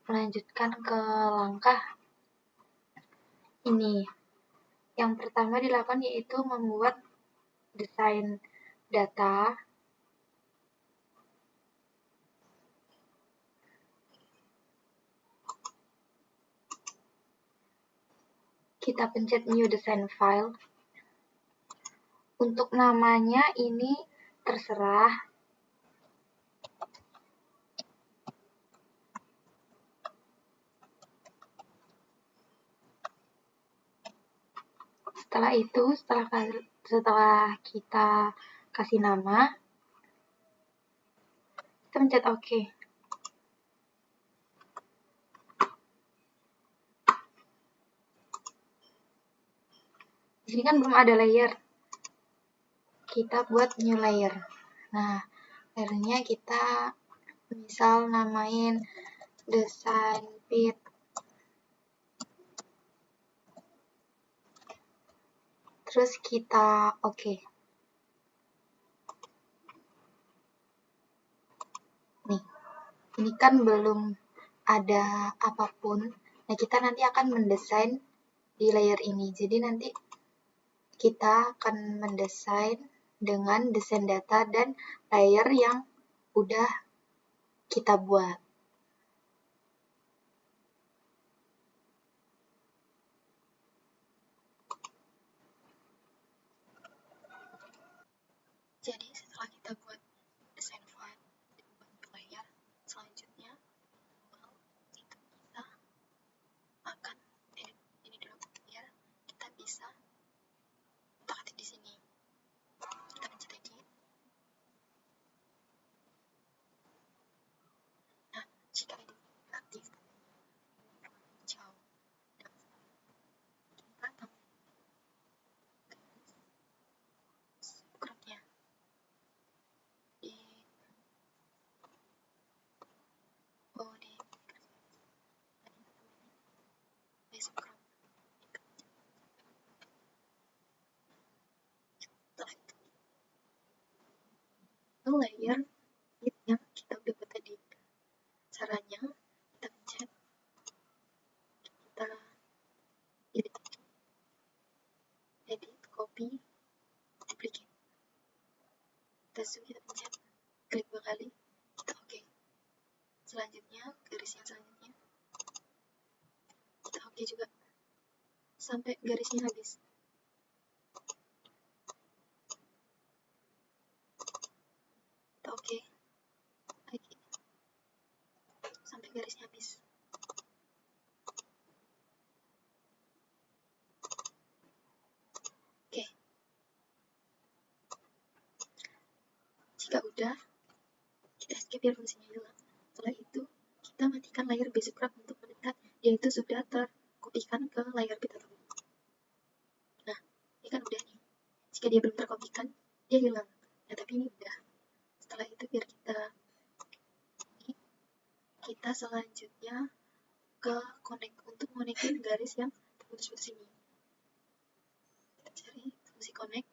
melanjutkan ke langkah ini. Yang pertama dilakukan yaitu membuat desain data. Kita pencet New Design File. Untuk namanya ini terserah. Setelah itu, setelah kita kasih nama, kita pencet OK. Di sini kan belum ada layer. Kita buat new layer. Nah, layernya kita misal namain design pit. Terus kita OK. Nih, ini kan belum ada apapun. Nah, kita nanti akan mendesain di layer ini. Jadi nanti kita akan mendesain dengan desain data dan layer yang udah kita buat. Jadi setelah kita buat desain file, buat layer, selanjutnya itu kita akan edit ini dulu biar kita bisa otak-atik di sini. Kita pencet edit. Nah, jika edit aktif, hijau dan kita tambah scrubnya di scrub. Itu layer yang kita udah buat tadi. Caranya kita pencet, kita edit, copy, duplicate. Terus kita pencet, klik 2 kali, kita OK. Selanjutnya, garis yang selanjutnya, kita OK juga sampai garisnya habis. Kita OK lagi sampai garisnya habis. Oke. Jika udah, kita escape biar fungsinya hilang. Setelah itu, kita matikan layar basic wrap untuk mendekat, yaitu sudah terkopikan ke layar pita tersebut. Nah, ini kan udah nih. Jika dia belum terkopikan, dia hilang. Nah, tapi ini udah. Setelah itu biar kita selanjutnya ke connect untuk konekin garis yang terputus-putus ini. Kita cari fungsi connect.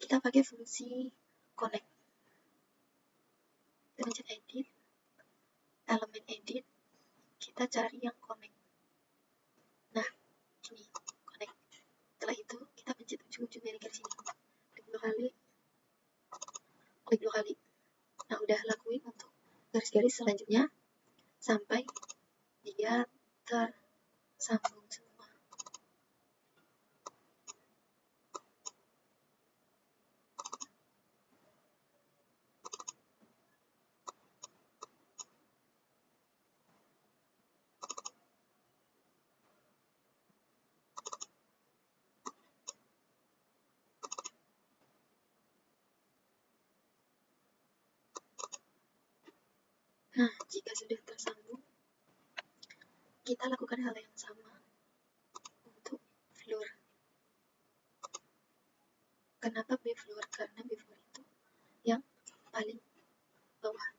Kita pakai fungsi connect. Kita pencet edit, elemen edit, kita cari yang connect. Nah, ini connect. Setelah itu kita pencet ujung-ujung dari garis ini. Klik 2 kali. Klik 2 kali. Nah, udah lakuin untuk garis-garis selanjutnya sampai dia tersambung semua. Nah, jika sudah tersambung, kita lakukan hal yang sama untuk floor. Kenapa B-floor? Karena B-floor itu yang paling bawah.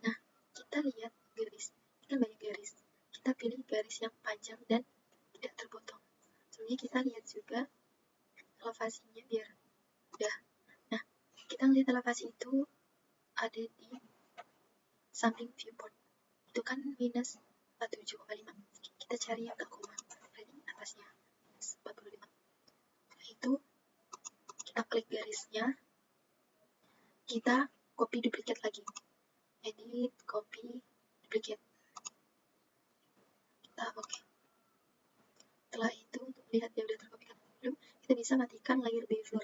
Nah, kita lihat garis. Ini kan banyak garis. Kita pilih garis yang panjang dan tidak terpotong. Ini kita lihat juga elevasinya biar udah. Nah, kita lihat elevasi itu ada di samping viewport. Itu kan minus 47,5. Kita cari yang ke koma, berarti atasnya minus 45. Setelah itu kita klik garisnya, kita copy duplicate lagi, edit, copy, duplicate, kita oke. Setelah itu untuk lihat dia udah terkopikan belum, kita bisa matikan layer beaver.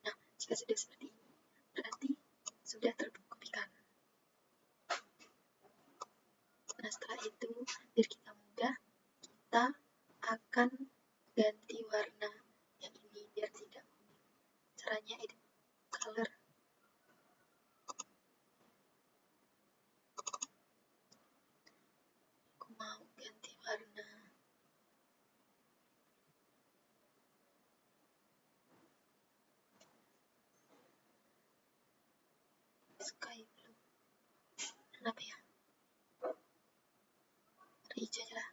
Nah, jika sudah seperti ini berarti sudah terkopikan. Nah, setelah itu biar kita mudah, kita akan ganti warna yang ini biar tidak kuning. Caranya edit color. Aku mau ganti warna sky blue. Kenapa ya? Hijau aja lah.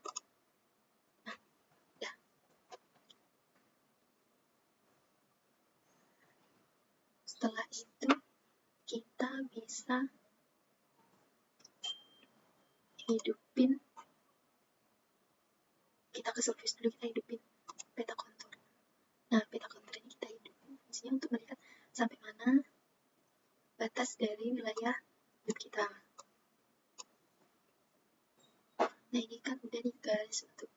Nah, ya. Setelah itu kita bisa hidupin, kita ke surface dulu, kita hidupin peta kontur. Nah, peta kontur ini kita hidupin fungsinya untuk melihat sampai mana batas dari wilayah hidup kita. Nah, ini kan udah nih garis untuk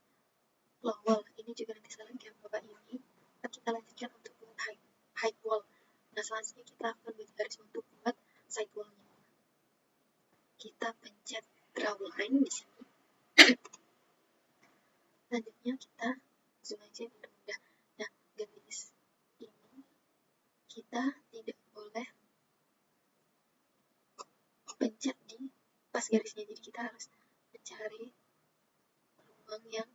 low wall. Ini juga nanti selanjutnya bapak ini akan kita lanjutkan untuk buat high wall. Nah, selanjutnya kita akan buat garis untuk buat side wall-nya. Kita pencet draw line di sini. Selanjutnya kita zoom aja biar mudah. Nah, garis ini kita tidak boleh pencet di pas garisnya, jadi kita harus mencari ruang yang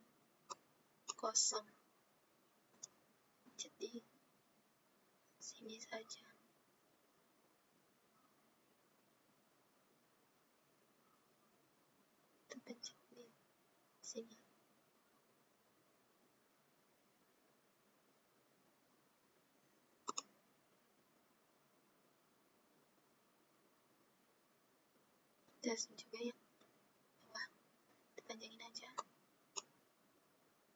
kosong. Pencet di sini saja. Kita pencet di sini. Terus juga yang bawah, kita panjangin aja.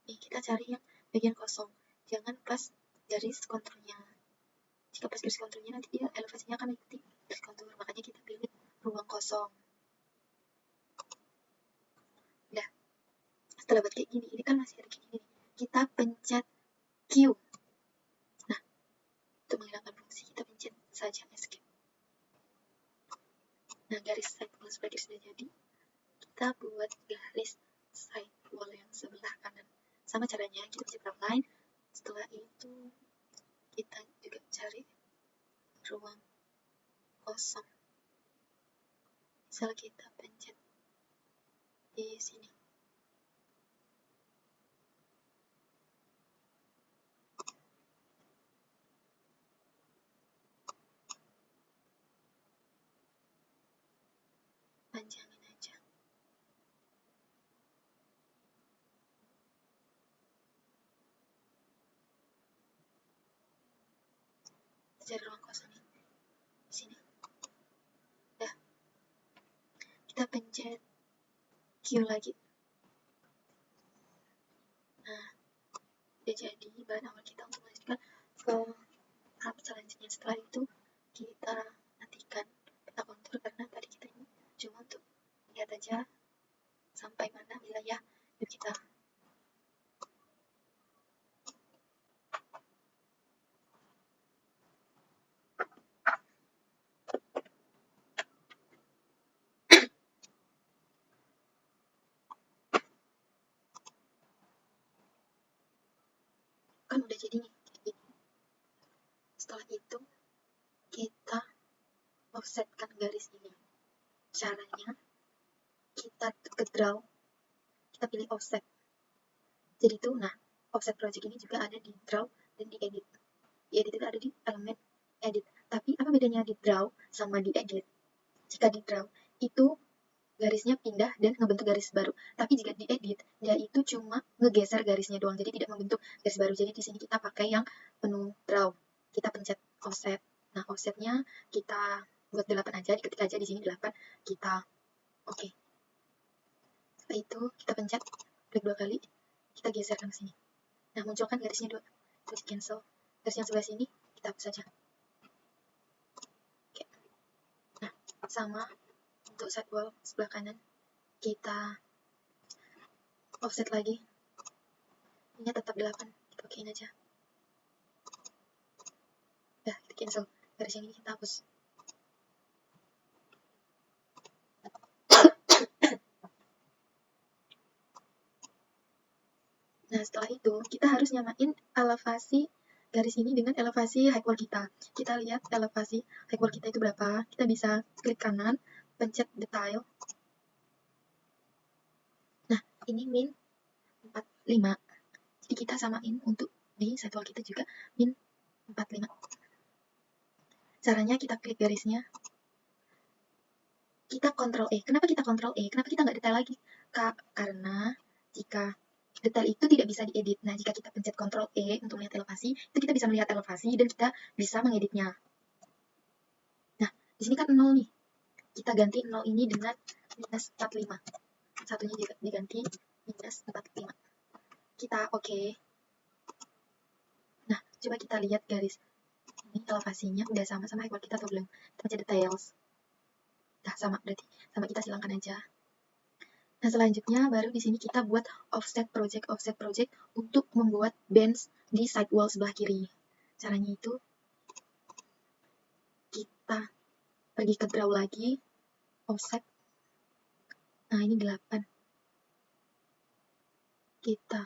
Nih, kita cari yang bagian kosong, jangan pas garis konturnya. Jika pas garis konturnya nanti dia elevasinya akan mengikuti garis kontur, makanya kita pilih ruang kosong. Nah, setelah buat kayak gini, ini kan masih ada kayak gini, kita pencet Q. Nah, untuk menghilangkan fungsi kita pencet saja escape. Nah, garis side wall sebagai sudah jadi, kita buat garis side wall yang sebelah kanan. Sama caranya, kita pencet draw line. Setelah itu kita juga cari ruang kosong. Misal kita pencet di sini. Panjangin aja. Cari ruang kosong di sini. Dah. Kita pencet Q lagi. Nah, udah jadi bahan awal kita untuk melanjutkan ke tahap selanjutnya. Setelah itu kita matikan peta kontur karena tadi kita ini cuma untuk lihat aja sampai mana wilayah hidup kita. Kan udah jadi nih kayak gini. Setelah itu kita offsetkan garis ini. Caranya kita ke draw, kita pilih offset. Jadi itu, nah, offset project ini juga ada di draw dan di edit. Di edit itu ada di elemen edit. Tapi apa bedanya di draw sama di edit? Jika di draw itu garisnya pindah dan ngebentuk garis baru. Tapi jika diedit, dia itu cuma ngegeser garisnya doang, jadi tidak membentuk garis baru. Jadi di sini kita pakai yang menu draw. Kita pencet offset. Nah, offsetnya kita buat 8 aja, diketik aja di sini 8. Kita oke. Setelah itu kita pencet klik 2 kali, kita geserkan ke sini. Nah, munculkan garisnya 2. Terus cancel. Garis yang sebelah sini kita hapus saja. Oke. Nah, sama untuk side wall sebelah kanan kita offset lagi. Ini tetap 8, kita okein aja. Udah, kita cancel. Garis yang ini kita hapus. Nah, setelah itu kita harus nyamain elevasi garis ini dengan elevasi high wall kita. Kita lihat elevasi high wall kita itu berapa. Kita bisa klik kanan, pencet detail. Nah, ini min 45. Jadi kita samain untuk di side wall kita juga min 45. Caranya kita klik garisnya. Kita Ctrl E. Kenapa kita Ctrl E? Kenapa kita nggak detail lagi? Karena jika detail itu tidak bisa diedit. Nah, jika kita pencet Ctrl E untuk melihat elevasi, itu kita bisa melihat elevasi dan kita bisa mengeditnya. Nah, di sini kan 0 nih. Kita ganti 0 ini dengan minus 45. Satunya juga diganti minus 45. Kita oke. Nah, coba kita lihat garis. Ini elevasinya udah sama high wall kita atau belum? Kita pencet details. Nah, sama berarti. Sama, kita silangkan aja. Nah, selanjutnya baru di sini kita buat offset project untuk membuat bands di side wall sebelah kiri. Caranya itu kita pergi ke draw lagi, offset. Nah, ini 8. Kita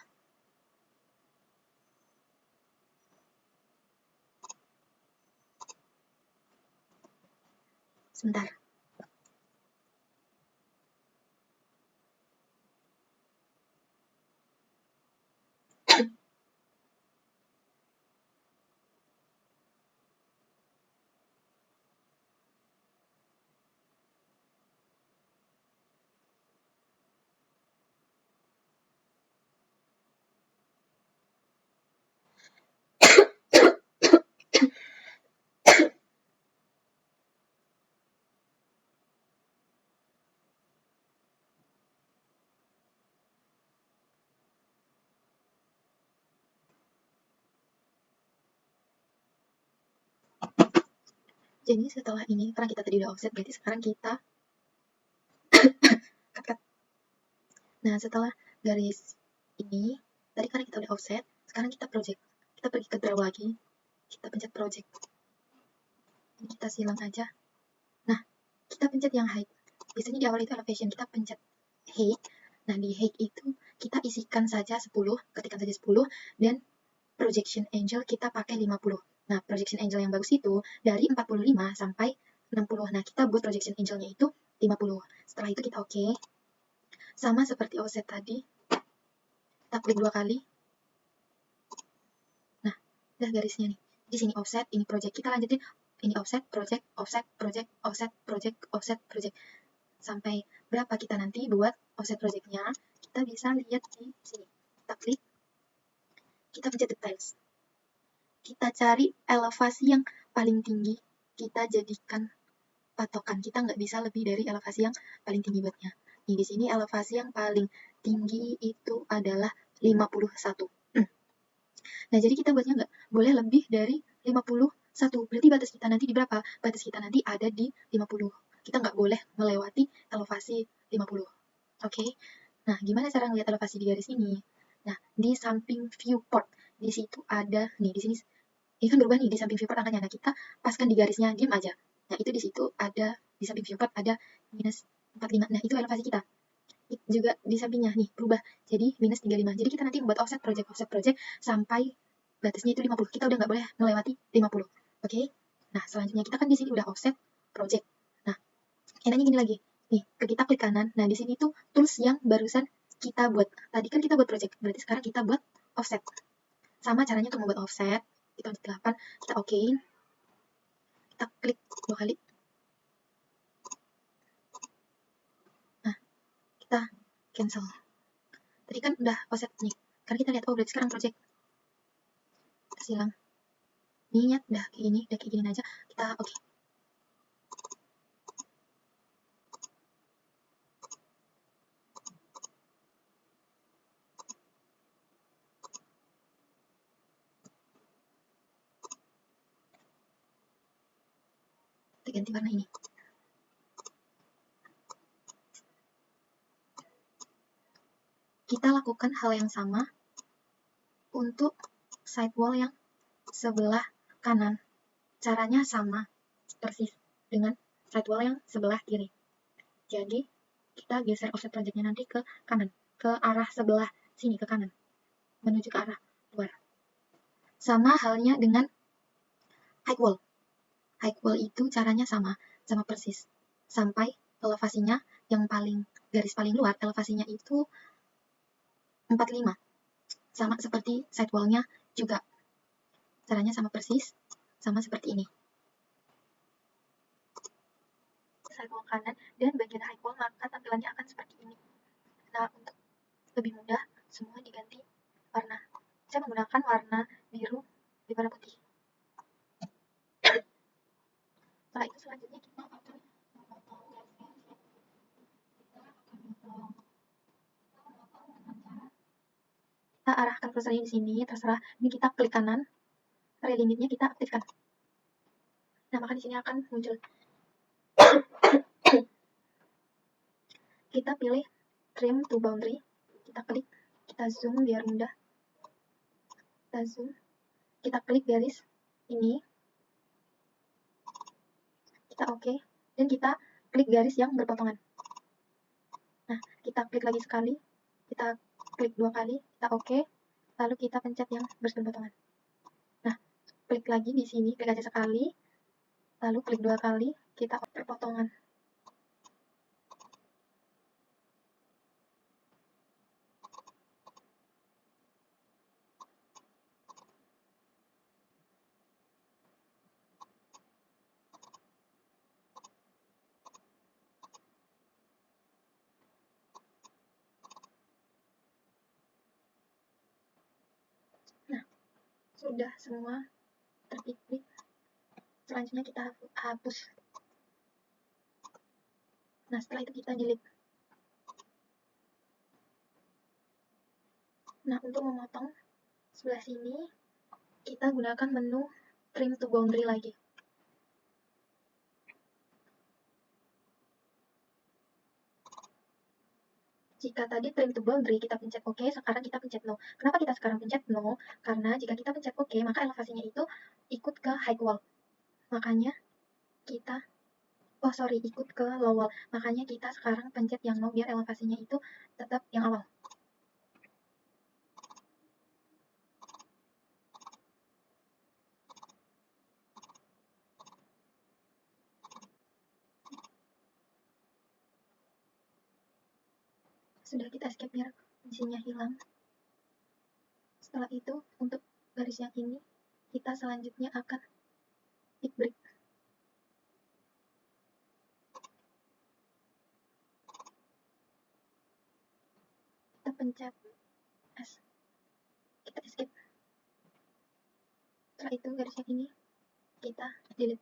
sebentar. Jadi setelah ini, karena kita tadi udah offset, berarti sekarang kita cut. Nah, setelah garis ini, tadi karena kita udah offset, sekarang kita project. Kita pergi ke draw lagi, kita pencet project. Ini kita silang aja. Nah, kita pencet yang height. Biasanya di awal itu elevation, kita pencet height. Nah, di height itu kita isikan saja 10, ketikkan saja 10, dan projection angle kita pakai 50. Nah, projection angle yang bagus itu dari 45 sampai 60. Nah, kita buat projection angle-nya itu 50. Setelah itu kita oke. Sama seperti offset tadi, kita klik 2 kali. Nah, udah garisnya nih. Di sini offset, ini project. Kita lanjutin ini offset, project, offset, project, offset, project, offset, project. Sampai berapa kita nanti buat offset project-nya, kita bisa lihat di sini. Kita klik, kita pencet details. Kita cari elevasi yang paling tinggi, kita jadikan patokan. Kita nggak bisa lebih dari elevasi yang paling tinggi buatnya. Nih, di sini elevasi yang paling tinggi itu adalah 51. Nah, jadi kita buatnya nggak boleh lebih dari 51. Berarti batas kita nanti di berapa? Batas kita nanti ada di 50. Kita nggak boleh melewati elevasi 50. Oke? Nah, gimana cara ngelihat elevasi di garis ini? Nah, di samping viewport, di situ ada, nih, di sini, ini kan berubah nih, di samping viewport angkanya. Nah, kita paskan di garisnya, diam aja. Nah, itu di situ ada, di samping viewport ada minus 45. Nah, itu elevasi kita. Juga di sampingnya, nih, berubah. Jadi, minus 35. Jadi, kita nanti membuat offset project sampai batasnya itu 50. Kita udah nggak boleh melewati 50. Oke? Nah, selanjutnya kita kan di sini udah offset project. Nah, enaknya gini lagi. Nih, kita klik kanan. Nah, di sini tuh tools yang barusan kita buat. Tadi kan kita buat project, berarti sekarang kita buat offset. Sama caranya untuk membuat offset. Kita pencet 8, kita okein. Kita klik 2 kali. cancel. Tadi kan udah offset nih, karena kita lihat oh berarti sekarang project kita silang ininya udah kayak gini aja kita oke. Kita ganti warna ini. Kita lakukan hal yang sama untuk side wall yang sebelah kanan. Caranya sama persis dengan side wall yang sebelah kiri. Jadi kita geser offset projectnya nanti ke kanan, ke arah sebelah sini, ke kanan, menuju ke arah luar. Sama halnya dengan height wall. Height wall itu caranya sama persis. Sampai elevasinya yang garis paling luar, elevasinya itu 45. Sama seperti side wall-nya juga. Caranya sama persis, sama seperti ini. Side wall kanan dan bagian height wall maka tampilannya akan seperti ini. Nah, untuk lebih mudah, semua diganti warna. Saya menggunakan warna biru di warna putih. Setelah itu selanjutnya kita akan kita arahkan kursornya di sini, terserah. Ini kita klik kanan, relimitnya kita aktifkan. Nah, maka di sini akan muncul. Kita pilih trim to boundary, kita klik, kita zoom biar mudah. Kita zoom, kita klik garis ini, kita oke, dan kita klik garis yang berpotongan. Nah, kita klik lagi sekali, kita klik 2 kali, kita oke, lalu kita pencet yang berpotongan. Nah, klik lagi di sini, klik aja sekali, lalu klik 2 kali, kita berpotongan. Nah, sudah semua terklik. Selanjutnya kita hapus. Nah, setelah itu kita delete. Nah, untuk memotong sebelah sini, kita gunakan menu trim to boundary lagi. Jika tadi trim to boundary kita pencet OK, sekarang kita pencet no. Kenapa kita sekarang pencet no? Karena jika kita pencet OK, maka elevasinya itu ikut ke height wall. Makanya kita, ikut ke low wall. Makanya kita sekarang pencet yang no biar elevasinya itu tetap yang awal. Sudah kita escape biar fungsinya hilang. Setelah itu, untuk garis yang ini, kita selanjutnya akan tick break. Kita pencet S. Kita escape. Setelah itu, garis yang ini, kita delete.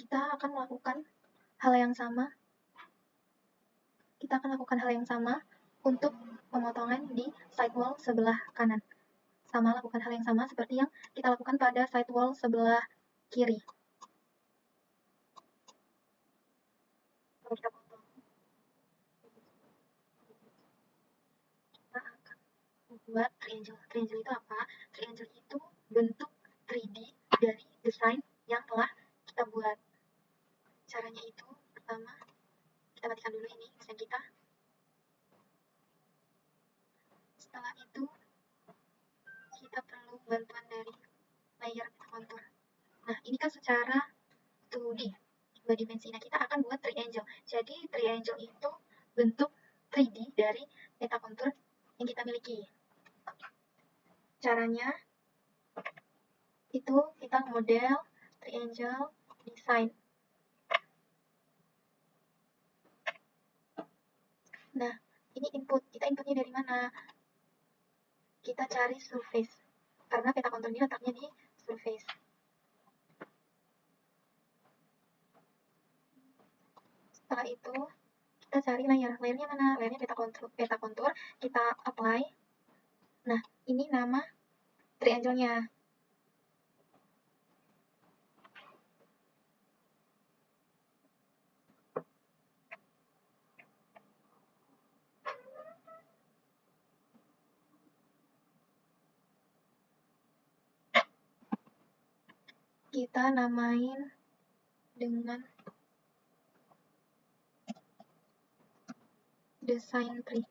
Kita akan melakukan hal yang sama. Untuk pemotongan di side wall sebelah kanan. Sama lakukan hal yang sama seperti yang kita lakukan pada side wall sebelah kiri. Kita potong. Kita akan membuat triangle. Triangle itu apa? Triangle itu bentuk 3D dari desain yang telah kita buat. Caranya itu, pertama, kita matikan dulu ini desain kita. Setelah itu, kita perlu bantuan dari layer contour. Nah, ini kan secara 2D, 2 dimensi. Nah, kita akan buat triangle. Jadi, triangle itu bentuk 3 3D dari peta kontur yang kita miliki. Caranya itu kita model, triangle, design. Nah, ini input. Kita inputnya dari mana? Kita cari surface. Karena peta kontur ini letaknya di surface. Setelah itu, kita cari layer. Layernya mana? Layernya peta kontur. Kita apply. Nah, ini nama triangle-nya. Kita namain dengan design tree.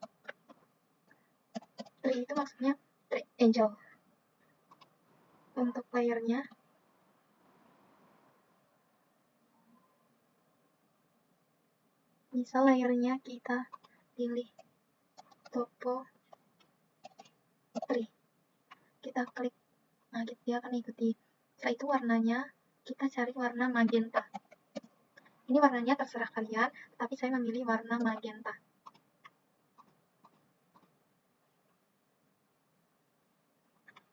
Tree itu maksudnya triangle. Untuk layernya, misal layernya kita pilih topo tree. Kita klik, nah dia akan ikuti. Setelah itu warnanya, kita cari warna magenta. Ini warnanya terserah kalian, tapi saya memilih warna magenta.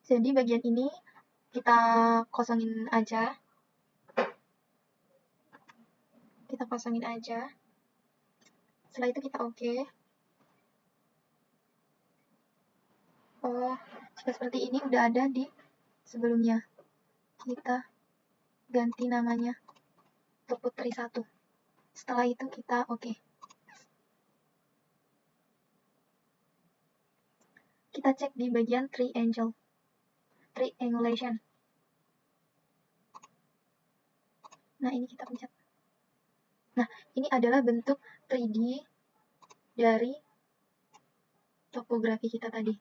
Jadi bagian ini kita kosongin aja. Kita kosongin aja. Setelah itu kita oke. Oh, jika seperti ini udah ada di sebelumnya. Kita ganti namanya topo tree 1. Setelah itu kita oke. Kita cek di bagian triangulation. Nah, ini kita pencet. Nah, ini adalah bentuk 3D dari topografi kita tadi.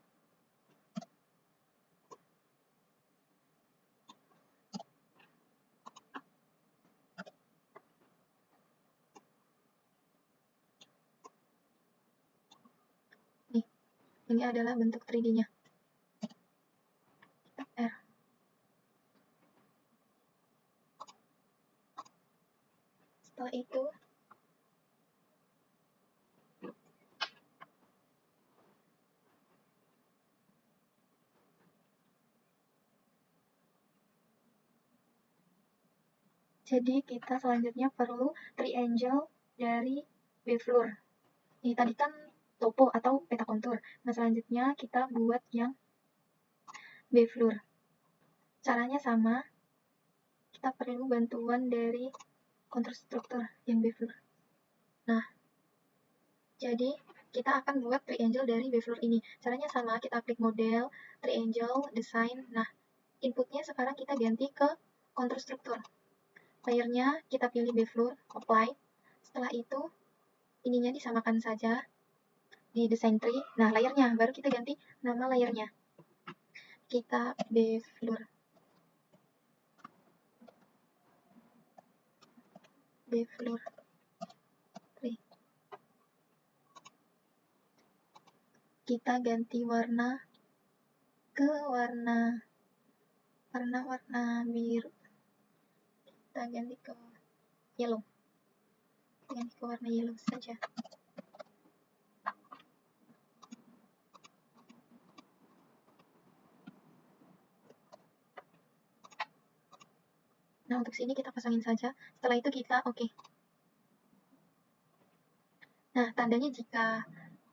Nih, ini adalah bentuk 3D-nya. Kita R. Setelah itu, jadi kita selanjutnya perlu triangle dari bfloor. Ini tadi kan topo atau peta kontur. Nah, selanjutnya kita buat yang bfloor. Caranya sama. Kita perlu bantuan dari konstruktor yang bfloor. Nah, jadi kita akan buat triangle dari bfloor ini. Caranya sama, kita klik model, triangle, design. Nah, inputnya sekarang kita ganti ke konstruktor. Layernya kita pilih bfloor, apply. Setelah itu, ininya disamakan saja di design tree. Nah, layernya baru kita ganti nama layernya. Kita bfloor. Bfloor tree. Kita ganti warna ke warna biru. Kita ganti ke yellow. Ganti ke warna yellow saja. Nah, untuk sini kita pasangin saja. Setelah itu kita oke. Nah, tandanya jika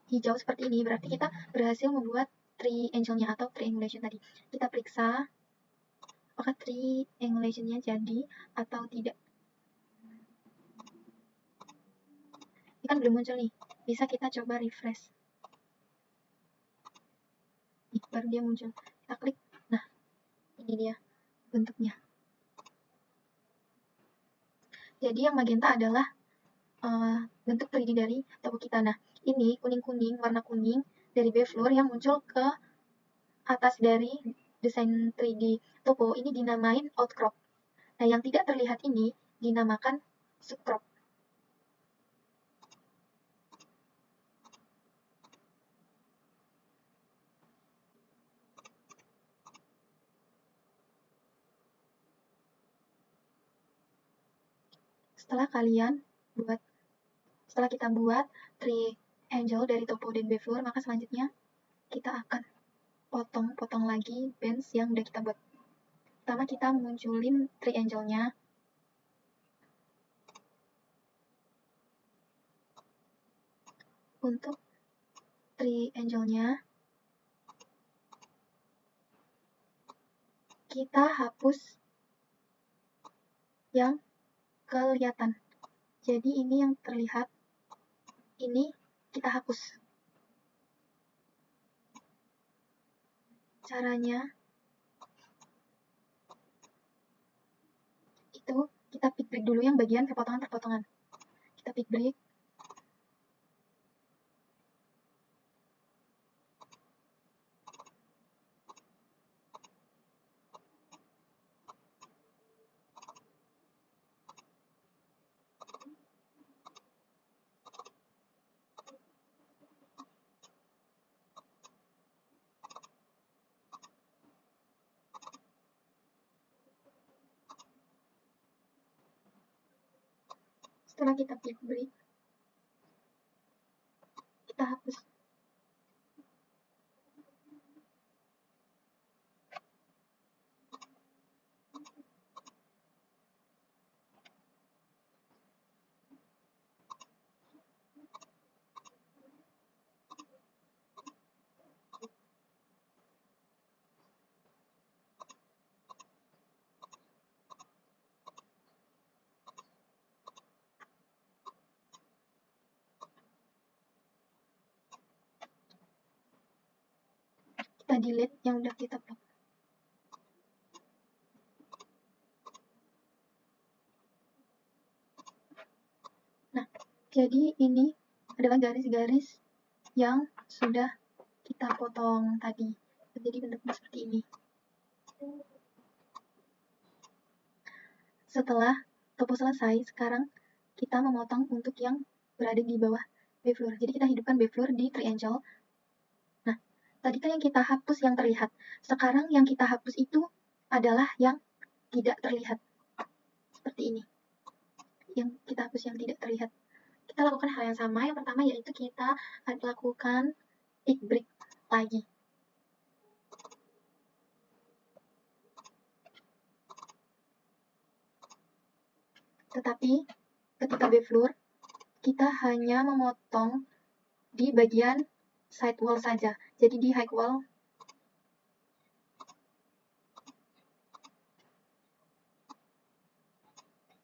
hijau seperti ini, berarti kita berhasil membuat triangle-nya atau triangulation tadi. Kita periksa apakah triangulation-nya jadi atau tidak. Ini kan belum muncul nih. Bisa kita coba refresh. Nih, baru dia muncul. Kita klik. Nah, ini dia bentuknya. Jadi yang magenta adalah bentuk 3D dari topo kita. Nah, ini kuning-kuning, warna kuning dari bfloor yang muncul ke atas dari desain 3D topo ini dinamain outcrop. Nah, yang tidak terlihat ini dinamakan subcrop. Setelah kita buat triangle dari topo dan beflur, maka selanjutnya kita akan potong lagi bands yang udah kita buat. Pertama kita munculin triangle-nya. Untuk triangle-nya kita hapus yang kelihatan. Jadi ini yang terlihat, ini kita hapus. Caranya itu kita pick break dulu yang bagian perpotongan-perpotongan. Kita pick break. Setelah kita pick break, kita hapus. Kita delete yang udah kita blok. Nah, jadi ini adalah garis-garis yang sudah kita potong tadi. Jadi bentuknya seperti ini. Setelah topo selesai, sekarang kita memotong untuk yang berada di bawah beflur. Jadi kita hidupkan beflur di triangle. Nah, tadi kan yang kita hapus yang terlihat. Sekarang yang kita hapus itu adalah yang tidak terlihat. Seperti ini. Yang kita hapus yang tidak terlihat. Kita lakukan hal yang sama. Yang pertama yaitu kita lakukan pick break lagi. Tetapi ketika beflur, kita hanya memotong di bagian side wall saja. Jadi di high wall,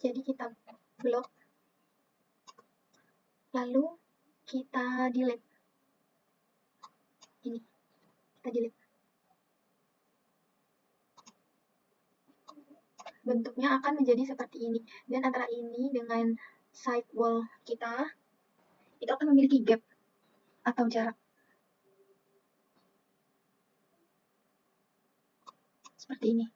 jadi kita blok, lalu kita delete. Ini, kita delete. Bentuknya akan menjadi seperti ini. Dan antara ini dengan side wall kita, itu akan memiliki gap atau jarak. Seperti ini.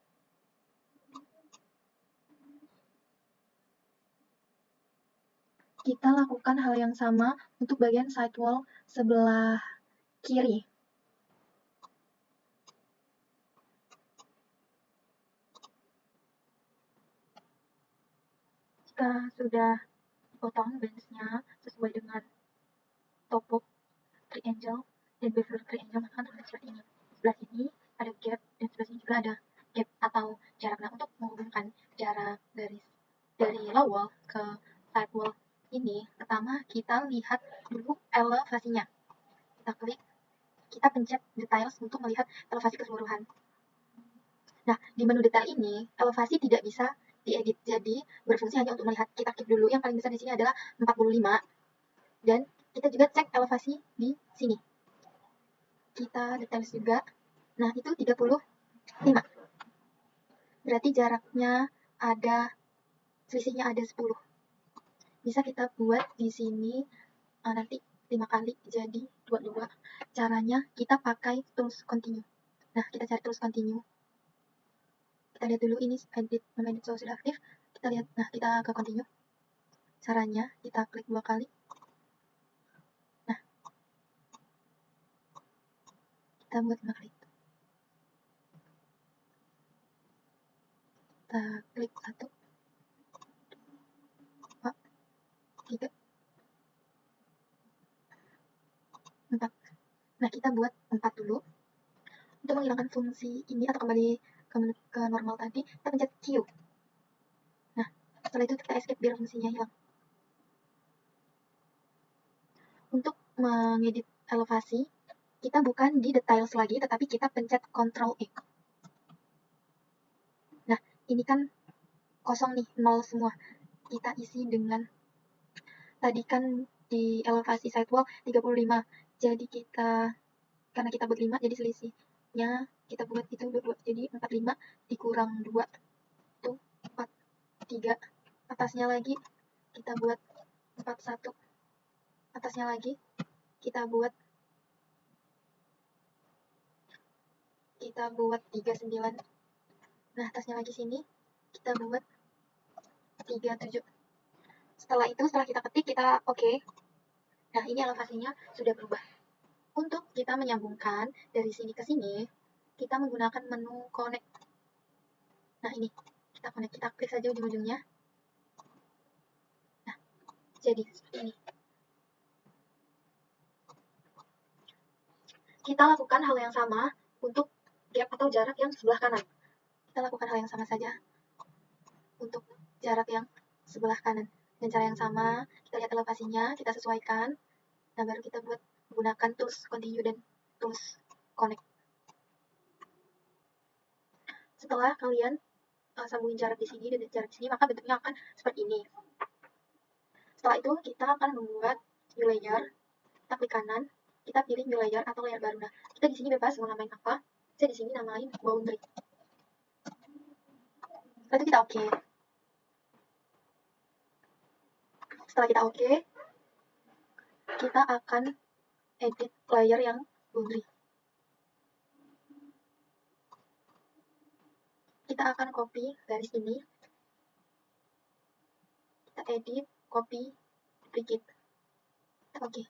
Kita lakukan hal yang sama untuk bagian side wall sebelah kiri. Jika sudah potong bandsnya sesuai dengan topo triangle dan beflur triangle, maka terlihat seperti ini. Sebelah sini ada gap dan sebelah sini juga ada gap atau jarak. Nah, untuk menghubungkan jarak garis dari low wall ke side wall ini, pertama kita lihat dulu elevasinya. Kita klik, kita pencet details untuk melihat elevasi keseluruhan. Nah, di menu detail ini, elevasi tidak bisa diedit, jadi berfungsi hanya untuk melihat. Kita klik dulu, yang paling besar di sini adalah 45, dan kita juga cek elevasi di sini. Kita details juga, nah itu 35. Berarti jaraknya ada, selisihnya ada 10. Bisa kita buat di sini nanti 5 kali jadi 22. Caranya kita pakai tools continue. Nah, kita cari tools continue. Kita lihat dulu ini edit sudah aktif. Kita lihat, nah kita ke continue. Caranya kita klik 2 kali. Nah, kita buat 5 kali. Kita klik 1, 2, 3, 4. Nah, kita buat 4 dulu. Untuk menghilangkan fungsi ini atau kembali ke normal tadi, kita pencet Q. Nah, setelah itu kita escape biar fungsinya hilang. Untuk mengedit elevasi, kita bukan di details lagi, tetapi kita pencet Ctrl E. Nah, ini kan kosong nih, 0 semua. Kita isi dengan, tadi kan di elevasi sidewall 35. Jadi karena kita buat 5, jadi selisihnya kita buat itu 22. Jadi 45 dikurang 2, itu 43. Atasnya lagi kita buat 41. Atasnya lagi kita buat 39. Nah, atasnya lagi sini kita buat 37. Setelah kita ketik, kita oke. Nah, ini elevasinya sudah berubah. Untuk kita menyambungkan dari sini ke sini, kita menggunakan menu connect. Nah, ini kita connect, kita klik saja ujung-ujungnya. Nah, jadi seperti ini. Kita lakukan hal yang sama untuk gap atau jarak yang sebelah kanan. Kita lakukan hal yang sama saja untuk jarak yang sebelah kanan. Dengan cara yang sama, kita lihat elevasinya, kita sesuaikan. Nah, baru kita buat menggunakan tools continue dan tools connect. Setelah kalian sambungin jarak di sini dan jarak di sini, maka bentuknya akan seperti ini. Setelah itu, kita akan membuat new layer. Kita klik kanan, kita pilih new layer atau layer baru. Nah, kita di sini bebas mau namain apa. Saya di sini namain boundary. Setelah itu kita oke. Setelah kita oke, kita akan edit layer yang boundary. Kita akan copy garis ini. Kita edit, copy, duplicate. Oke.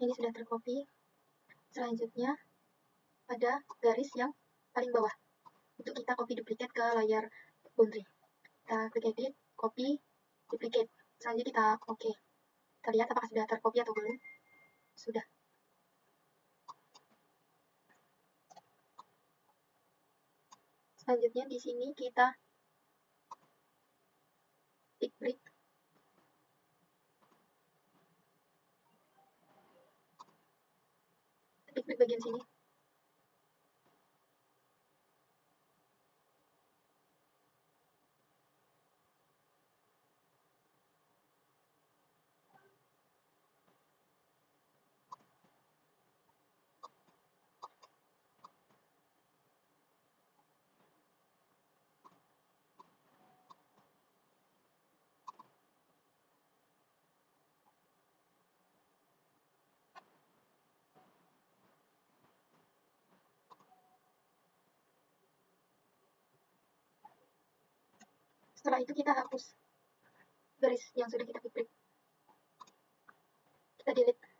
Ini sudah tercopy. Selanjutnya ada garis yang paling bawah. Untuk kita copy duplicate ke layar boundary. Kita klik edit, copy, duplicate. Selanjutnya kita oke. Kita lihat apakah sudah tercopy atau belum. Sudah. Selanjutnya di sini kita pick brick. Pick brick bagian sini. Setelah itu kita hapus garis yang sudah kita pick brick. Kita delete.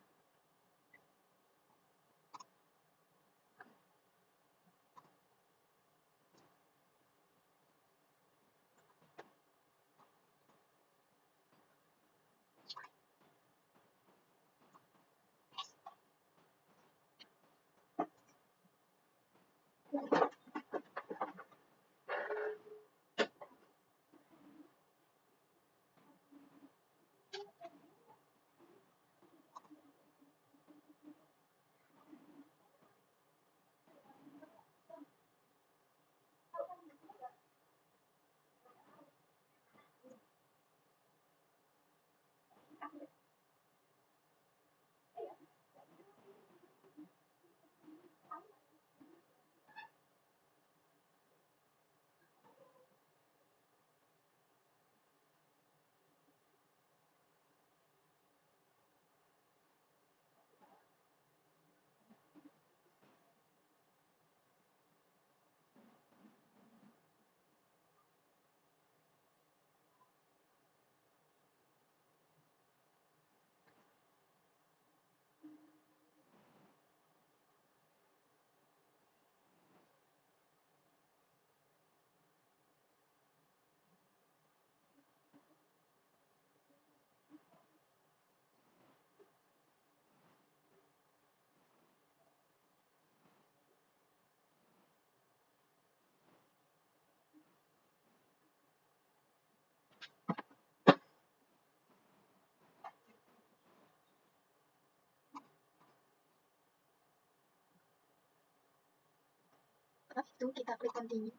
itu kita klik continue.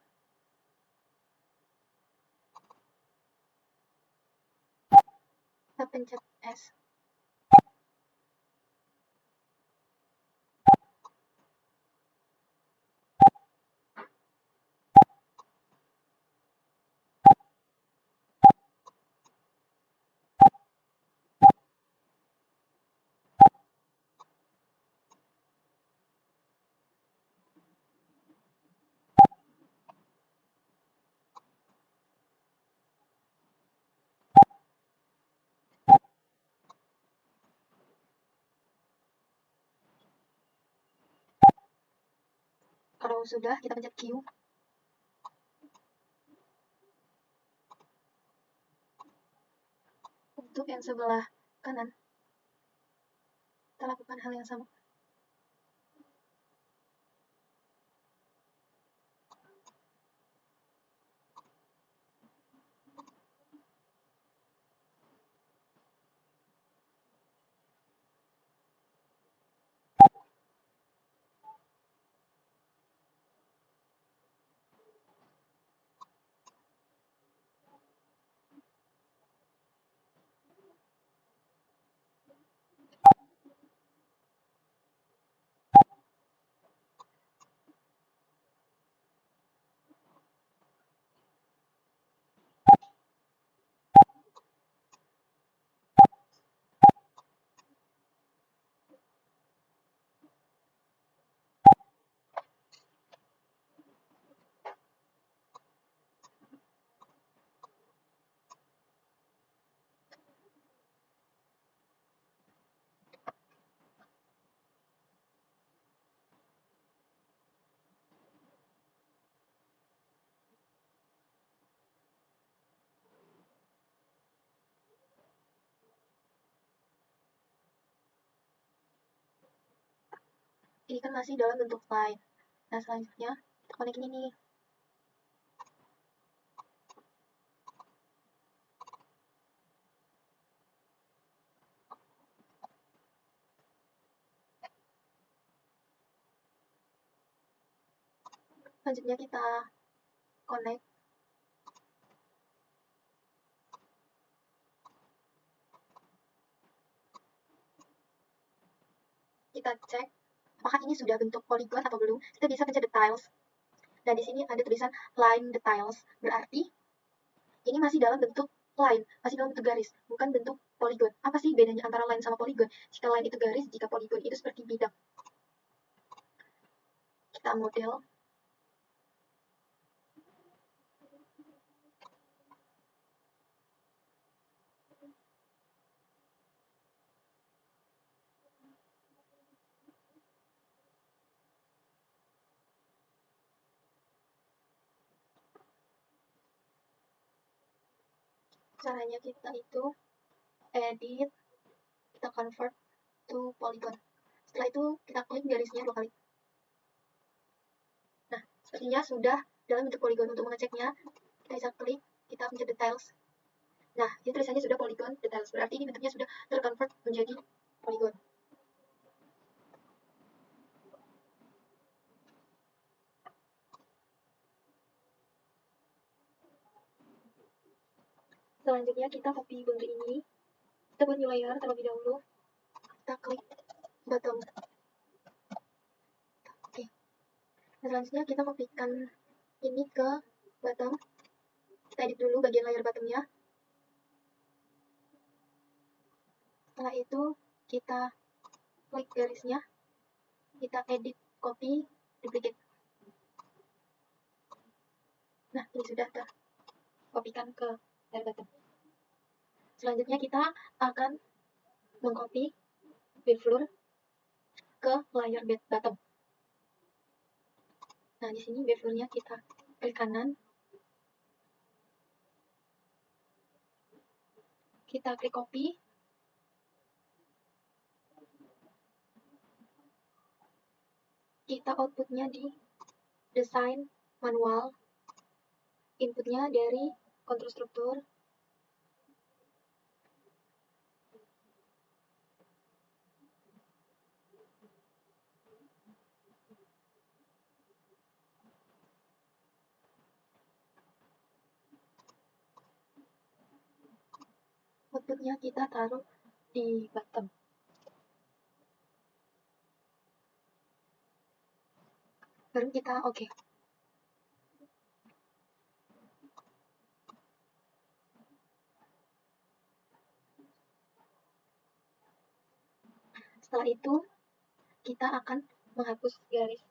Kita pencet S. Kalau sudah, kita pencet Q. Untuk yang sebelah kanan, kita lakukan hal yang sama. Ini kan masih dalam bentuk line. Nah, selanjutnya kita connect ini nih. Selanjutnya kita connect. Kita cek apakah ini sudah bentuk polygon atau belum. Kita bisa pencet details. Nah, di sini ada tulisan line details. Berarti ini masih dalam bentuk line, masih dalam bentuk garis, bukan bentuk polygon. Apa sih bedanya antara line sama polygon? Jika line itu garis, jika polygon itu seperti bidang. Kita model. Caranya kita itu edit, kita convert to polygon. Setelah itu kita klik garisnya 2 kali. Nah, sepertinya sudah dalam bentuk polygon. Untuk mengeceknya, kita bisa klik, kita pencet details. Nah, ini tulisannya sudah polygon details. Berarti ini bentuknya sudah terconvert menjadi polygon. Selanjutnya kita copy boundary ini. Kita buat new layer terlebih dahulu. Kita klik bottom. Oke. Nah, selanjutnya kita kopikan ini ke bottom. Kita edit dulu bagian layer bottomnya. Setelah itu kita klik garisnya. Kita edit, copy, duplicate. Nah, ini sudah terkopikan ke layer bottom. Selanjutnya kita akan mengcopy wavefloor ke layer bottom. Nah, di sini wavefloornya kita klik kanan. Kita klik copy. Kita outputnya di design manual. Inputnya dari control struktur. outputnya kita taruh di bottom. Baru kita oke. Setelah itu kita akan menghapus garis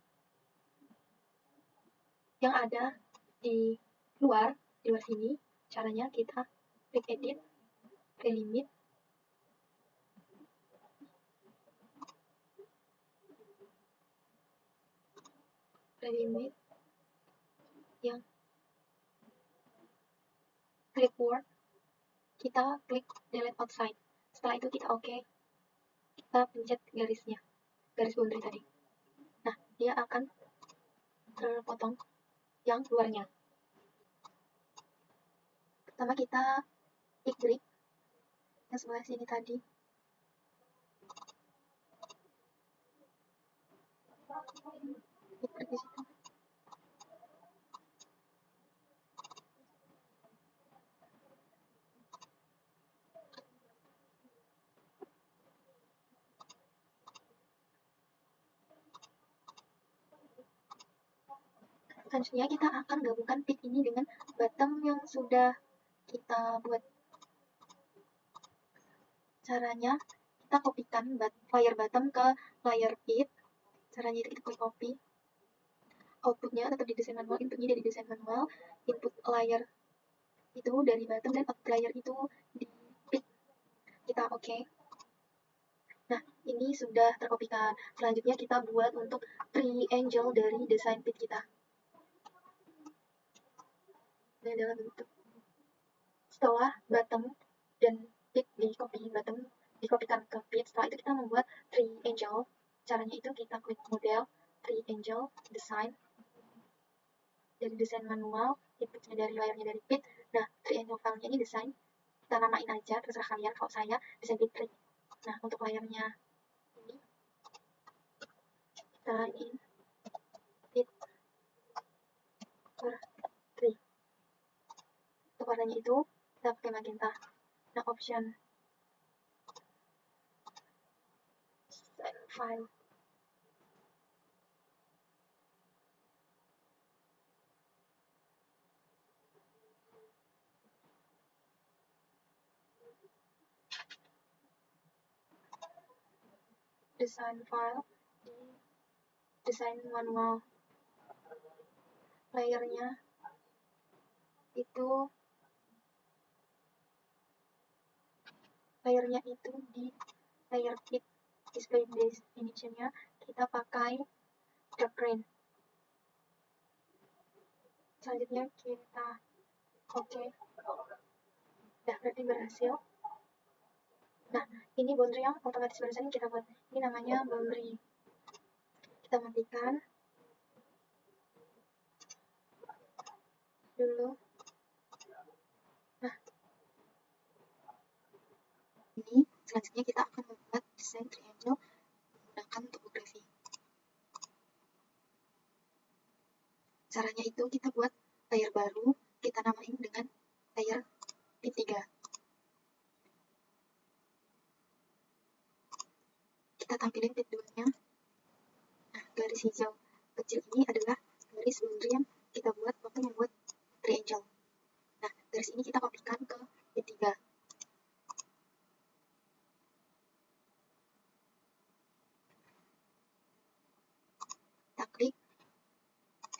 yang ada di luar sini. Caranya kita klik edit, relimit, yang clipboard, kita klik delete outside. Setelah itu kita oke. Kita pencet garisnya, garis boundary tadi. Nah, dia akan terpotong yang luarnya. Pertama kita klik yang sebelah sini tadi. Klik di situ. Selanjutnya kita akan gabungkan pit ini dengan bottom yang sudah kita buat. Caranya kita kopikan layer bottom ke layer pit. Caranya kita klik copy. Outputnya tetap di desain manual, inputnya dari desain manual, input layer itu dari bottom dan output layer itu di pit. Kita oke. Nah, ini sudah terkopikan. Selanjutnya kita buat untuk triangle dari desain pit kita. Ini adalah bentuk. Setelah bottom dan pit dikopikan ke pit, setelah itu kita membuat triangle. Caranya itu kita klik model, triangle, design, dari desain manual, inputnya dari layarnya dari pit. Nah, triangle filenya ini desain, kita namain aja, terserah kalian. Kalau saya desain pit 3. Nah, untuk layarnya ini kita in pit per 3. Untuk warnanya itu kita pakai magenta. Nah, option file, design file di desain manual. Layarnya itu di layer pit. Display definition-nya kita pakai dark green. Selanjutnya kita oke. Udah, berarti berhasil. Nah, ini boundary yang otomatis barusan kita buat. Ini namanya boundary. Kita matikan dulu. Nah, ini selanjutnya kita akan membuat desain triangle menggunakan topografi. Caranya itu kita buat layer baru, kita namain dengan layer P3. Kita tampilin pit 2-nya. Nah, garis hijau kecil ini adalah garis boundary yang kita buat waktu membuat triangle. Nah, garis ini kita kopikan ke P3. Kita klik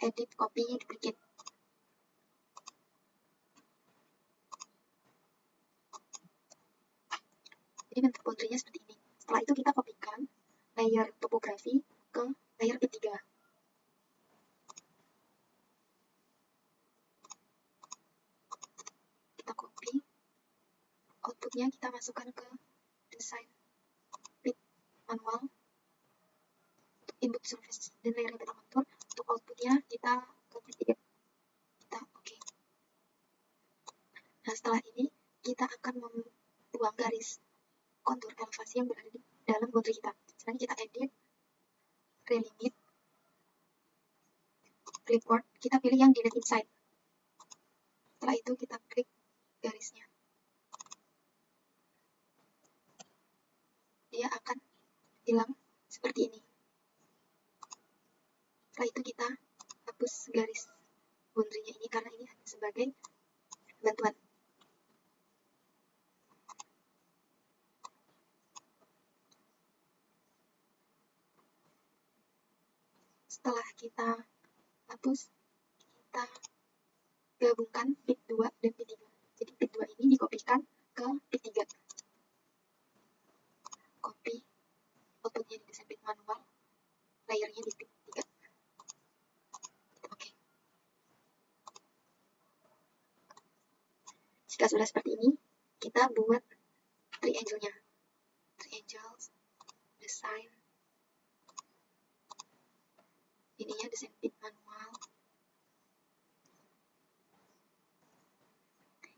edit, copy, duplicate. Jadi bentuk boundary-nya seperti ini. Setelah itu kita kopikan layer topografi ke layer P3. Kita copy, outputnya kita masukkan ke desain pit manual. Untuk input surface dan layer yang kita kontur, untuk outputnya kita ke P3. Kita oke. Nah, setelah ini kita akan membuang garis kontur elevasi yang berada di dalam boundary kita. Selanjutnya kita edit, relimit, clipboard, kita pilih yang delete inside. Setelah itu kita klik garisnya. dia akan hilang seperti ini. Setelah itu kita hapus garis boundary-nya ini karena ini hanya sebagai bantuan. Setelah kita hapus, kita gabungkan pit 2 dan pit 3. Jadi pit 2 ini dikopikan ke pit 3. Copy outputnya di desain pit manual, layernya di pit 3. Oke. Jika sudah seperti ini, kita buat triangle-nya. Triangles, desain, ininya desain pit manual.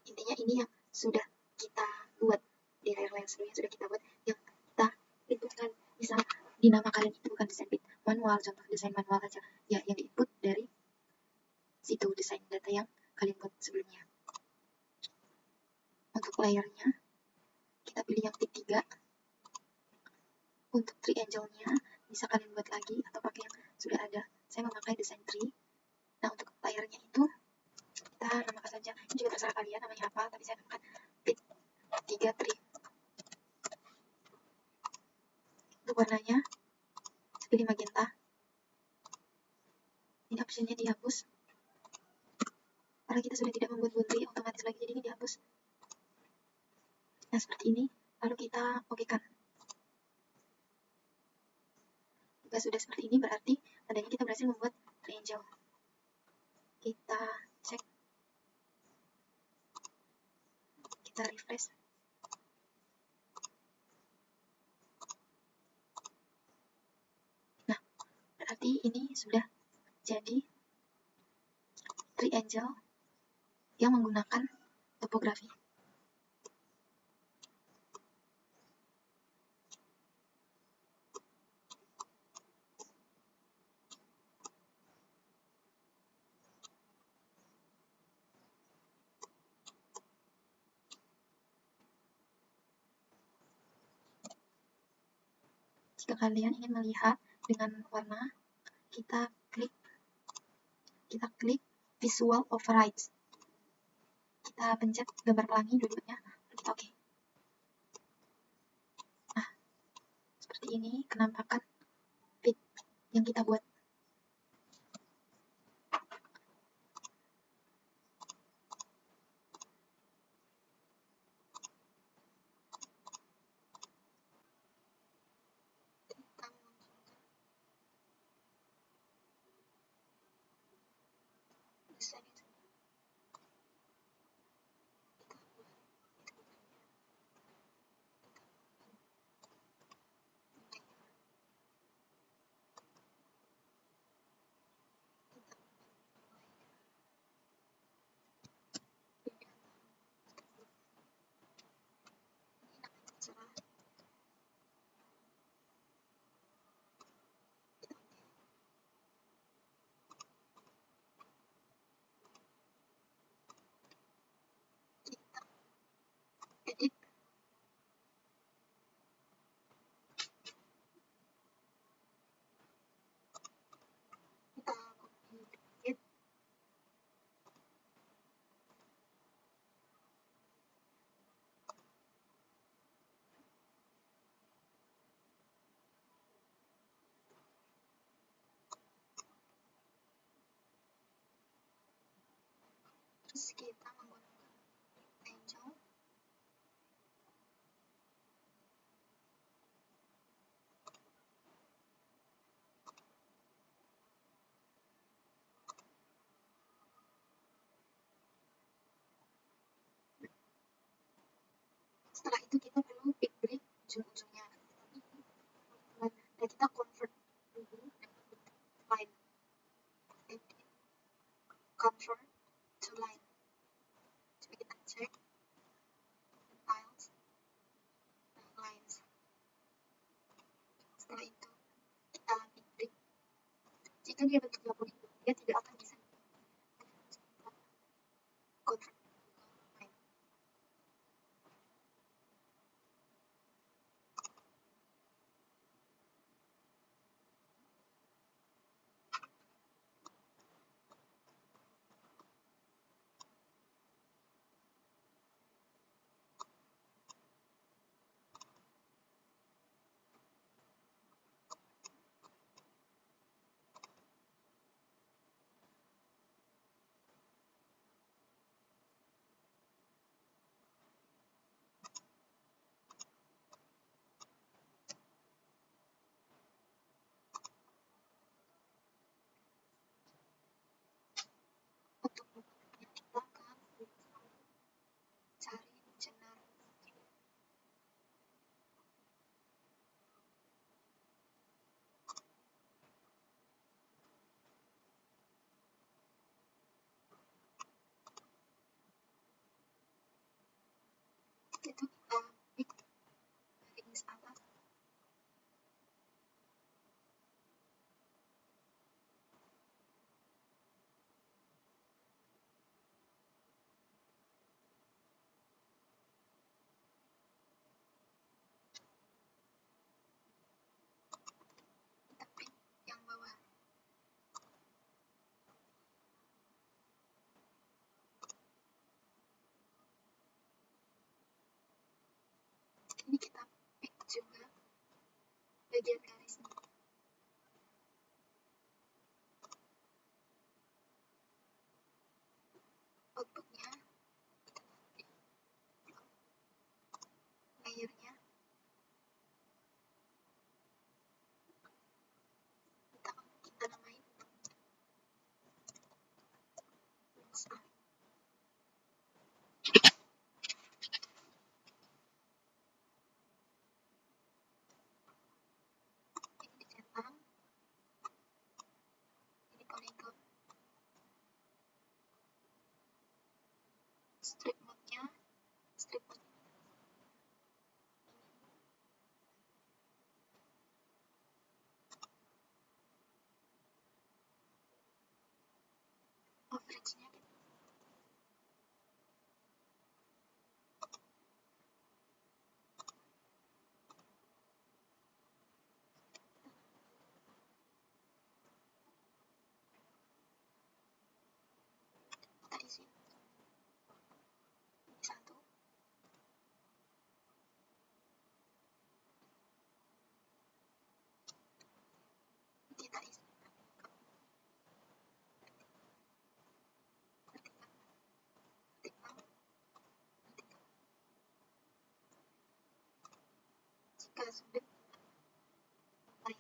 Intinya ini yang sudah kita buat di layer sebelumnya, sudah kita buat yang kita inputkan. Misal di nama kalian itu bukan desain pit manual, contoh desain manual aja ya, yang diinput dari situ desain data yang kalian buat sebelumnya. Untuk layernya kita pilih yang pit 3. Untuk triangle-nya bisa kalian buat lagi atau pakai yang sudah ada. Saya memakai desain tree. Nah, untuk layernya itu kita namakan saja, ini juga terserah kalian namanya apa, tapi saya namakan pit 3 tree. Untuk warnanya saya pilih magenta. Ini optionnya dihapus karena kita sudah tidak membuat boundary otomatis lagi, jadi ini dihapus. Nah, seperti ini, lalu kita okekan. Jika sudah seperti ini berarti tandanya kita berhasil membuat triangle. Kita cek, kita refresh. Nah, berarti ini sudah jadi triangle yang menggunakan topografi. Jika kalian ingin melihat dengan warna, kita klik visual overrides. Kita pencet gambar pelangi dua-duanya, kita oke. Nah, seperti ini kenampakan pit yang kita buat. Edit. Kita copy dikit. Terus kita menggunakan triangle. Setelah itu kita perlu pick break ujung-ujungnya. Dan kita convert dulu line. Edit, convert to line. Coba kita cek tiles, lines. Setelah itu kita pick break. Jika dia bentuk label itu, dia tidak akan bisa convert. itu kita pick garis atas. Kita pick yang bawah. Ini kita pick juga bagian garisnya. Outputnya layernya kita namain blocks A. Ini dicentang, ini polygon, strip mode-nya average-nya kita isi. Ini 1, kita isi. Jika sudah mulai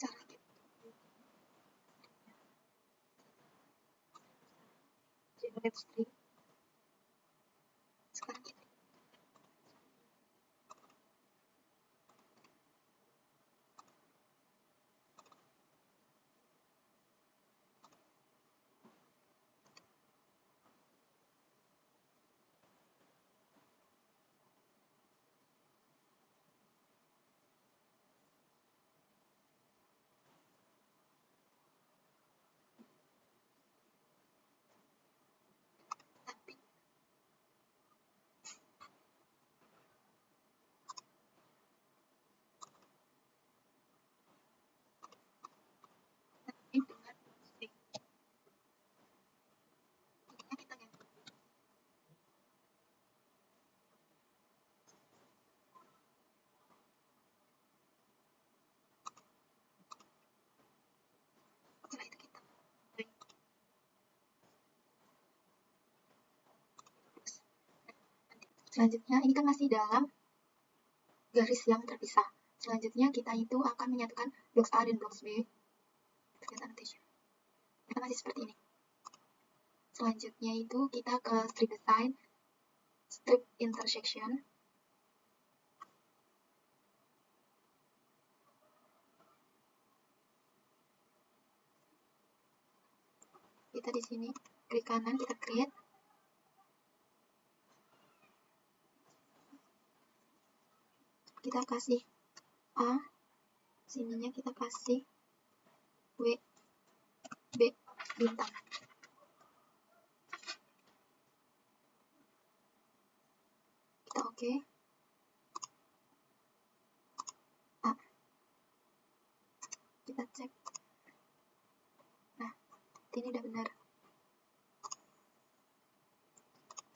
cara kita generate string. Sekarang kita dengan string. Intinya kita ganti. Setelah itu kita break. Selanjutnya ini kan masih dalam garis yang terpisah. Selanjutnya kita itu akan menyatukan blocks A dan blocks B. Kita masih seperti ini. Selanjutnya itu kita ke strip design, strip intersection. Kita di sini klik kanan, kita create. Kita kasih A, sininya kita kasih W, B, bintang. Kita oke. A. Kita cek. Nah, ini udah benar.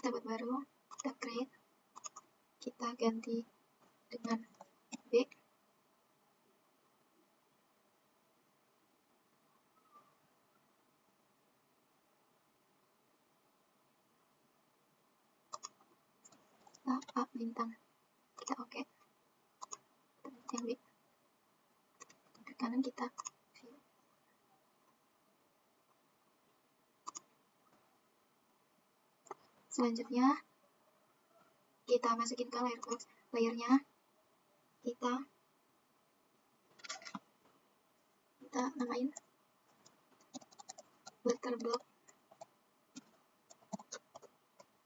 kita buat baru, kita create, kita ganti dengan B. A bintang, kita oke. Yang B ke kanan kita view. Selanjutnya kita masukin ke layer box, layernya kita namain letter block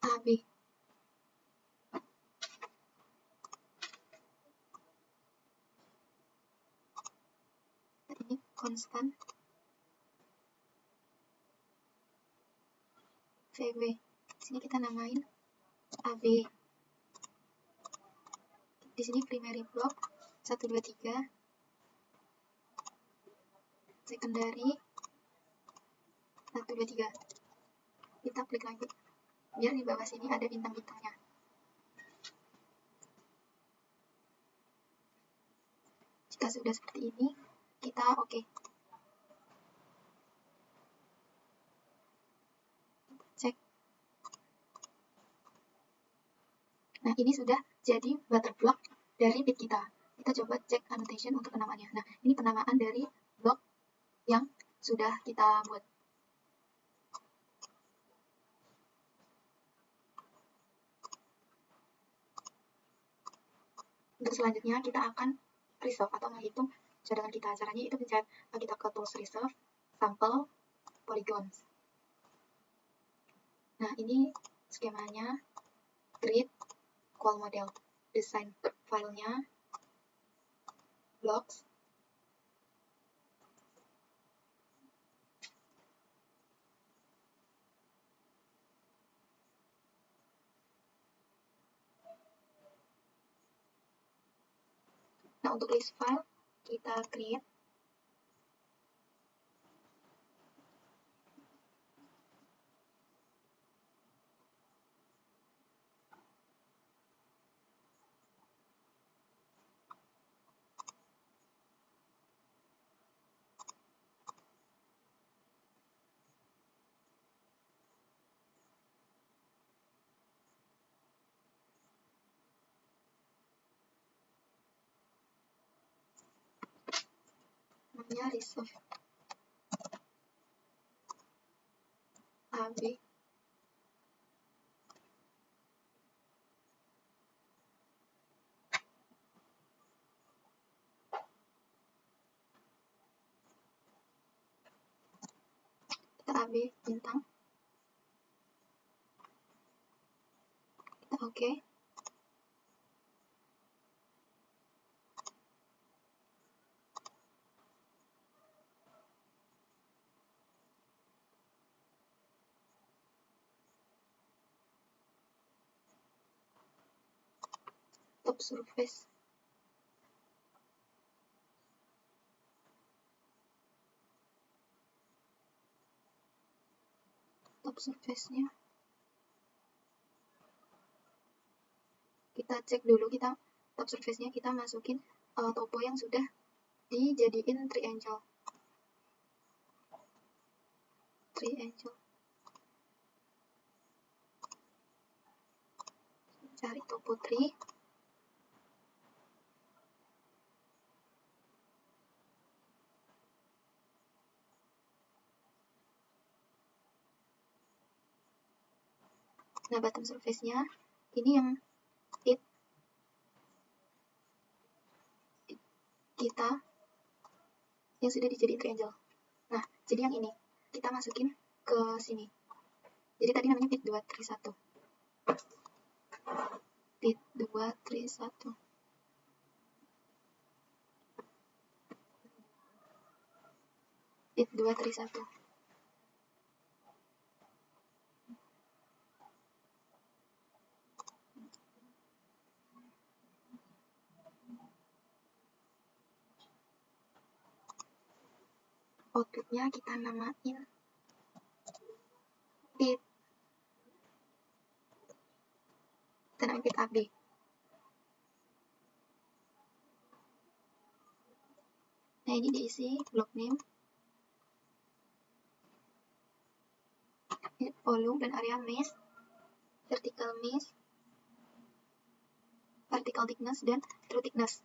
AB. Ini konstan VB. Sini kita namain AB. Di sini primary block 1 2 3, secondary 1 2 3. Kita klik lagi biar di bawah sini ada bintang-bintangnya. Jika sudah seperti ini, kita oke. Cek. Nah, ini sudah jadi butter block dari bit kita. Kita coba cek annotation untuk penamaannya. Nah, ini penamaan dari blok yang sudah kita buat. Untuk selanjutnya kita akan resolve atau menghitung cadangan kita. Caranya itu pencet kita ke tools resolve, sample, polygons. Nah, ini skemanya, grid, qual model, design filenya, blocks, nah untuk list file kita create, namanya resolve AB. Kita AB bintang, kita oke. Top surface, top surface-nya kita cek dulu, kita top surface-nya kita masukin topo yang sudah dijadiin triangle. Cari topo 3. Nah, bottom surface-nya ini yang kita yang sudah dijadiin triangle. Nah, jadi yang ini kita masukin ke sini. Jadi tadi namanya bit 231. Bit 231. Bit 231. Outputnya kita namain bit AB. Nah, ini diisi block name, volume dan area mesh, vertical mesh, particle thickness, dan true thickness.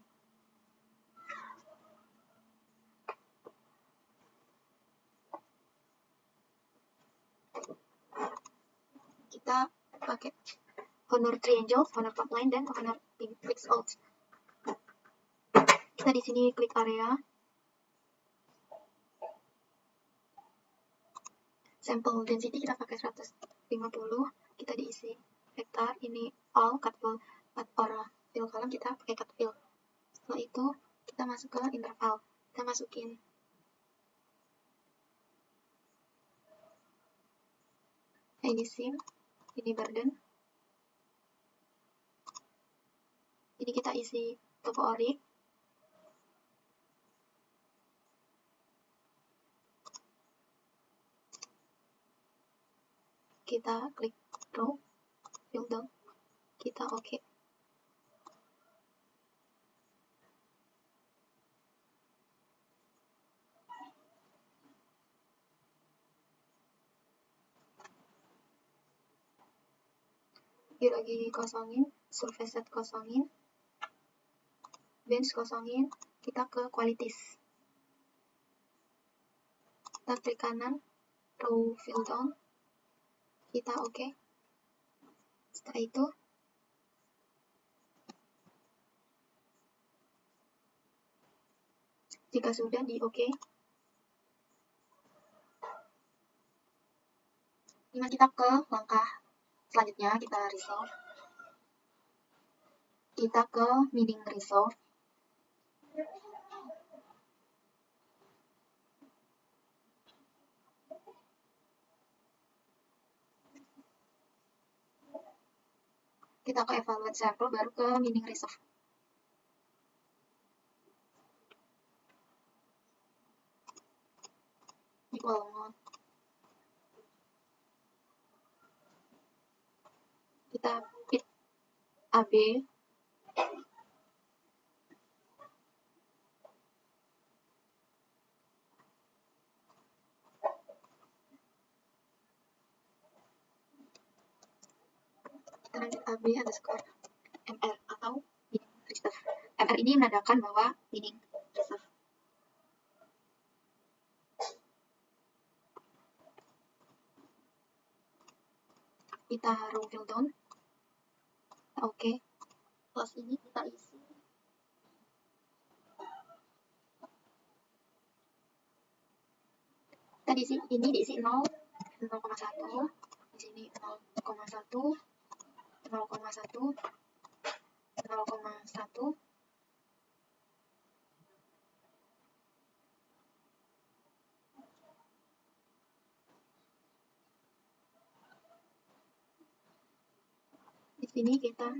Kita pakai Honor Triangles, Honor Plugline, dan Honor Pixels. Kita di sini klik area, sample density kita pakai 150, kita diisi vektor, ini all cut fill, fill column kita pakai cut fill. Setelah itu kita masuk ke interval, kita masukin ini sim, ini burden, ini kita isi topo orik, kita klik row, fill down, kita oke. Lagi kosongin, surface set kosongin, bench kosongin, kita ke qualities. Kita klik kanan, row fill down, kita oke. Setelah itu jika sudah di oke, ini kita ke langkah selanjutnya, kita resolve. Kita ke meaning resolve. Kita ke evaluate sample, baru ke meaning resolve. Equal amount. Kita fit AB. Kita lanjut AB underscore MR atau meaning resolve. MR ini menandakan bahwa meaning resolve. Kita row fill down, oke. Plus ini kita isi kita diisi, ini diisi 0,1, di sini 0,1, 0,1, 0,1, di sini kita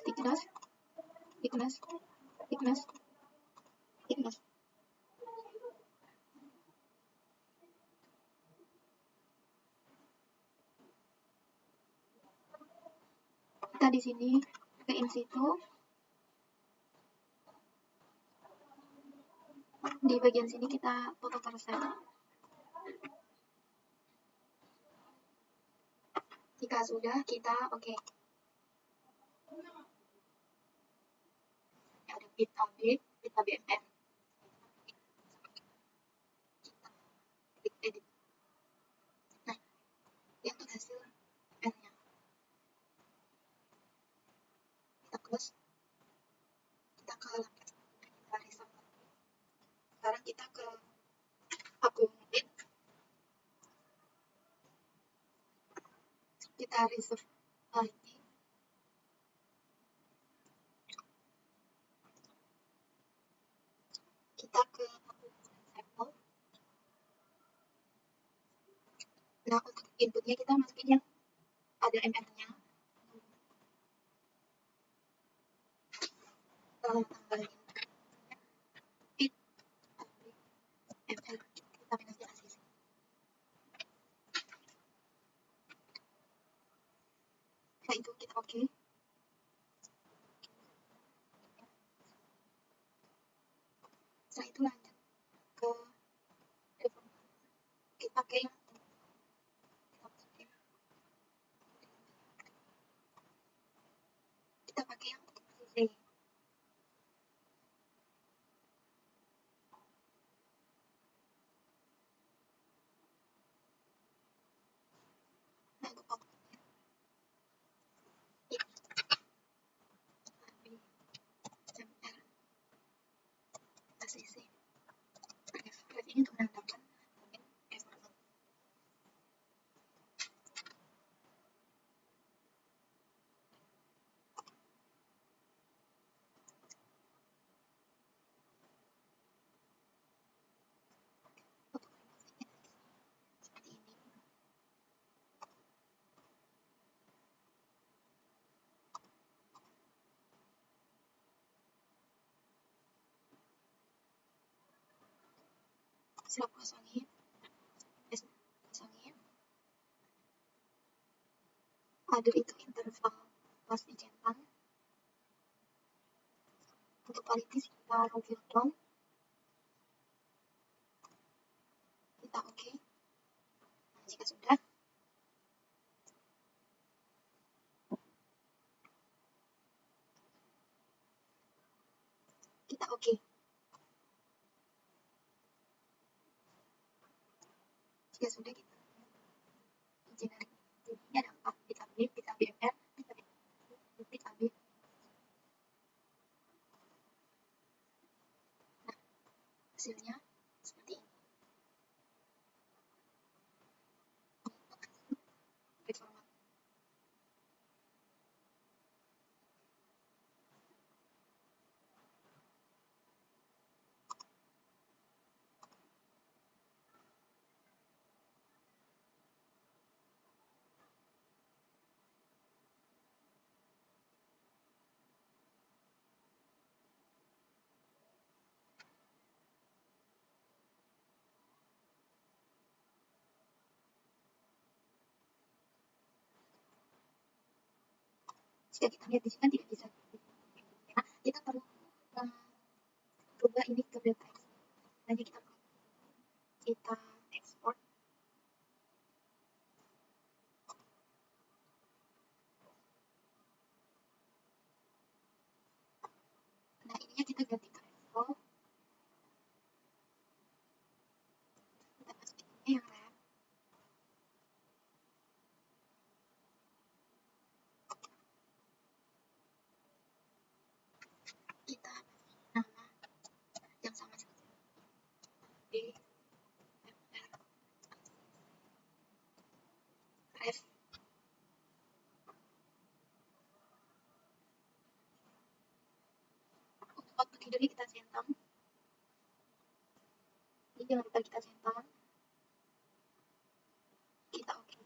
thickness, thickness, thickness, thickness. Kita di sini ke in situ, di bagian sini kita foto persen. Jika sudah, kita oke. Ada bit AB, bit ABMR. Kita klik edit. Nah, lihat tuh hasil M-nya. Kita close. Kita ke kita resolve. Sekarang kita ke accumulate. Kita resolve lagi. Kita ke sample. Nah, untuk inputnya kita masukin yang ada MM-nya. Tambahin fit ML. Kita minusnya ACC. Setelah itu lanjut ke development. Kita pakai yang CC. Nah, untuk outputnya if HB MR ACC ref ini untuk menandakan domain development. Untuk removingnya seperti ini. Siap kosongin, kosongin. Other itu interval pas dicetak. Untuk quality kita review down. Kita oke. Nah, jika sudah, kita oke. Jika sudah, kita generate. Jadi ini ada 4 bit AB, bit ABMR, bit AB. Nah, hasilnya seperti ini. Bit format. Jika kita lihat di sini tidak bisa, nah, kita perlu rubah ini ke data X. Nanti kita ekspor. Nah, ininya kita ganti ke Excel. Kita masukin yang ref. Kita nama yang sama saja. D MR ref. Untuk output header kita centang. Ini jangan lupa kita centang. Kita oke.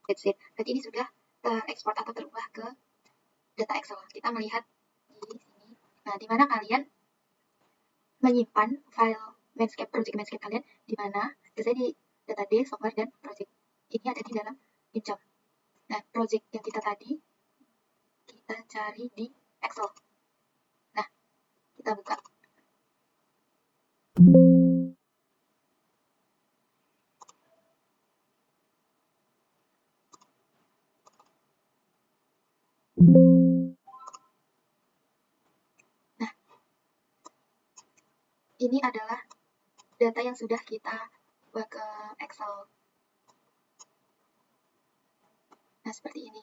That's it. Berarti ini sudah terekspor atau terubah ke data Excel. Kita melihat di sini. Nah, di mana kalian menyimpan file Mainscape, project Mainscape kalian, di mana biasanya di database, software, dan project. Ini ada di dalam Income. Nah, project yang kita tadi, kita cari di Excel. Nah, kita buka. Nah, ini adalah data yang sudah kita buat ke Excel. Nah, seperti ini.